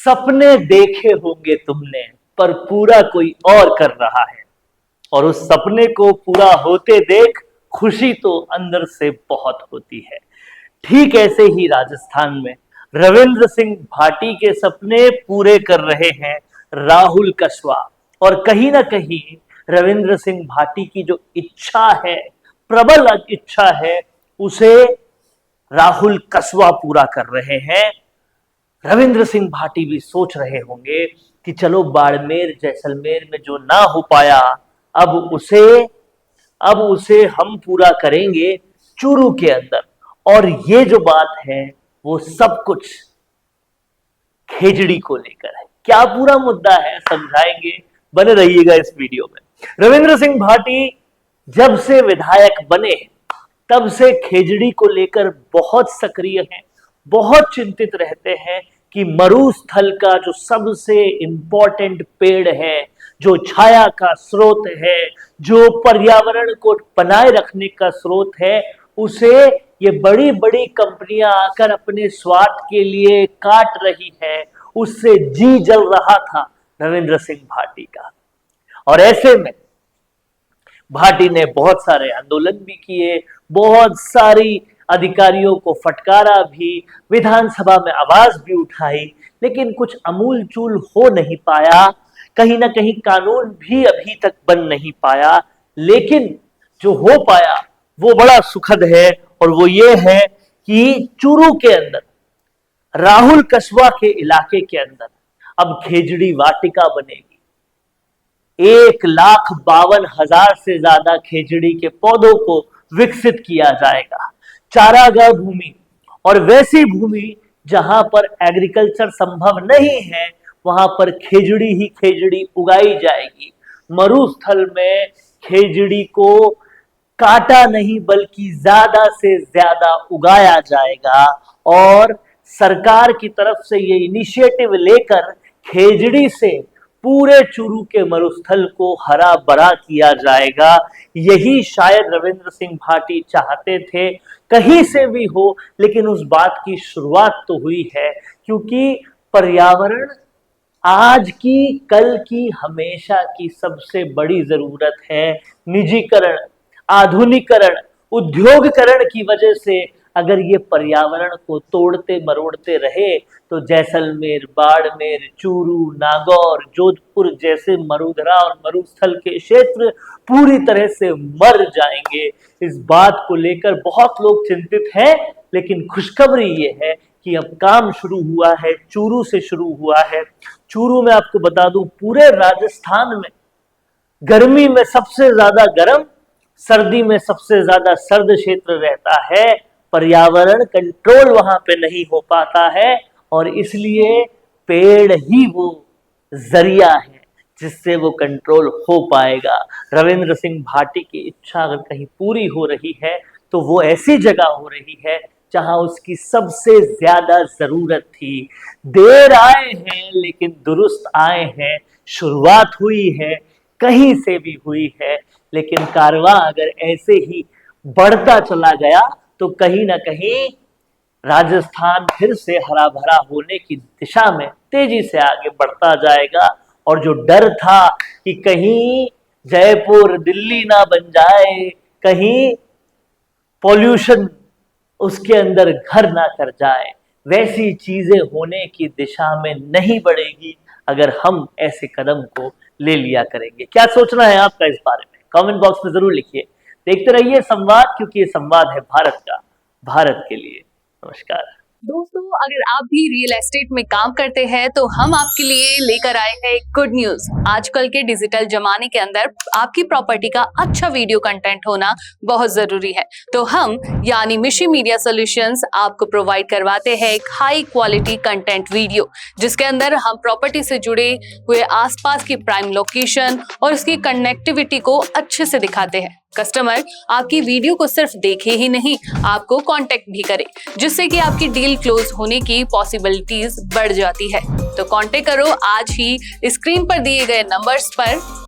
सपने देखे होंगे तुमने, पर पूरा कोई और कर रहा है, और उस सपने को पूरा होते देख खुशी तो अंदर से बहुत होती है। ठीक ऐसे ही राजस्थान में रविंद्र सिंह भाटी के सपने पूरे कर रहे हैं राहुल कस्वा। और कहीं ना कहीं रविंद्र सिंह भाटी की जो इच्छा है, प्रबल इच्छा है, उसे राहुल कस्वा पूरा कर रहे हैं। रविंद्र सिंह भाटी भी सोच रहे होंगे कि चलो बाड़मेर जैसलमेर में जो ना हो पाया, अब उसे हम पूरा करेंगे चूरू के अंदर। और ये जो बात है वो सब कुछ खेजड़ी को लेकर है। क्या पूरा मुद्दा है समझाएंगे, बने रहिएगा इस वीडियो में। रविंद्र सिंह भाटी जब से विधायक बने तब से खेजड़ी को लेकर बहुत सक्रिय हैं, बहुत चिंतित रहते हैं कि मरुस्थल का जो सबसे इंपॉर्टेंट पेड़ है, जो छाया का स्रोत है, जो पर्यावरण को बनाए रखने का स्रोत है, उसे ये बड़ी बड़ी कंपनियां आकर अपने स्वार्थ के लिए काट रही है। उससे जी जल रहा था रविंद्र सिंह भाटी का। और ऐसे में भाटी ने बहुत सारे आंदोलन भी किए, बहुत सारी अधिकारियों को फटकारा भी, विधानसभा में आवाज भी उठाई, लेकिन कुछ अमूल चूल हो नहीं पाया। कहीं ना कहीं कानून भी अभी तक बन नहीं पाया। लेकिन जो हो पाया वो बड़ा सुखद है, और वो ये है कि चूरू के अंदर, राहुल कस्वा के इलाके के अंदर अब खेजड़ी वाटिका बनेगी। 1,52,000 से ज्यादा खेजड़ी के पौधों को विकसित किया जाएगा। चारागाह भूमि, और वैसी भूमि जहां पर एग्रीकल्चर संभव नहीं है, वहां पर खेजड़ी ही खेजड़ी उगाई जाएगी। मरुस्थल में खेजड़ी को काटा नहीं बल्कि ज्यादा से ज्यादा उगाया जाएगा। और सरकार की तरफ से ये इनिशिएटिव लेकर खेजड़ी से पूरे चूरू के मरुस्थल को हरा भरा किया जाएगा। यही शायद रविंद्र सिंह भाटी चाहते थे, कहीं से भी हो, लेकिन उस बात की शुरुआत तो हुई है। क्योंकि पर्यावरण आज की, कल की, हमेशा की सबसे बड़ी जरूरत है। निजीकरण, आधुनिकरण, उद्योगकरण की वजह से अगर ये पर्यावरण को तोड़ते मरोड़ते रहे तो जैसलमेर, बाड़मेर, चूरू, नागौर, जोधपुर जैसे मरुधरा और मरुस्थल के क्षेत्र पूरी तरह से मर जाएंगे। इस बात को लेकर बहुत लोग चिंतित हैं, लेकिन खुशखबरी ये है कि अब काम शुरू हुआ है, चूरू से शुरू हुआ है। चूरू में आपको बता दूं, पूरे राजस्थान में गर्मी में सबसे ज्यादा गर्म, सर्दी में सबसे ज्यादा सर्द क्षेत्र रहता है। पर्यावरण कंट्रोल वहां पे नहीं हो पाता है, और इसलिए पेड़ ही वो जरिया है जिससे वो कंट्रोल हो पाएगा। रविंद्र सिंह भाटी की इच्छा अगर कहीं पूरी हो रही है तो वो ऐसी जगह हो रही है जहां उसकी सबसे ज्यादा जरूरत थी। देर आए हैं लेकिन दुरुस्त आए हैं। शुरुआत हुई है, कहीं से भी हुई है, लेकिन कारवां अगर ऐसे ही बढ़ता चला गया तो कहीं ना कहीं राजस्थान फिर से हरा भरा होने की दिशा में तेजी से आगे बढ़ता जाएगा। और जो डर था कि कहीं जयपुर दिल्ली ना बन जाए, कहीं पॉल्यूशन उसके अंदर घर ना कर जाए, वैसी चीजें होने की दिशा में नहीं बढ़ेगी अगर हम ऐसे कदम को ले लिया करेंगे। क्या सोचना है आपका इस बारे में? कमेंट बॉक्स में जरूर लिखिए। देखते रहिए संवाद, क्योंकि ये संवाद है भारत का, भारत के लिए। नमस्कार दोस्तों, अगर आप भी रियल एस्टेट में काम करते हैं तो हम आपके लिए लेकर आए हैं एक गुड न्यूज। आजकल के डिजिटल जमाने के अंदर आपकी प्रॉपर्टी का अच्छा वीडियो कंटेंट होना बहुत जरूरी है। तो हम यानी मिशी मीडिया सॉल्यूशंस आपको प्रोवाइड करवाते हैं एक हाई क्वालिटी कंटेंट वीडियो, जिसके अंदर हम प्रॉपर्टी से जुड़े हुए आसपास की प्राइम लोकेशन और उसकी कनेक्टिविटी को अच्छे से दिखाते हैं। कस्टमर आपकी वीडियो को सिर्फ देखे ही नहीं, आपको कांटेक्ट भी करे, जिससे कि आपकी डील क्लोज होने की पॉसिबिलिटीज बढ़ जाती है। तो कांटेक्ट करो आज ही स्क्रीन पर दिए गए नंबर्स पर।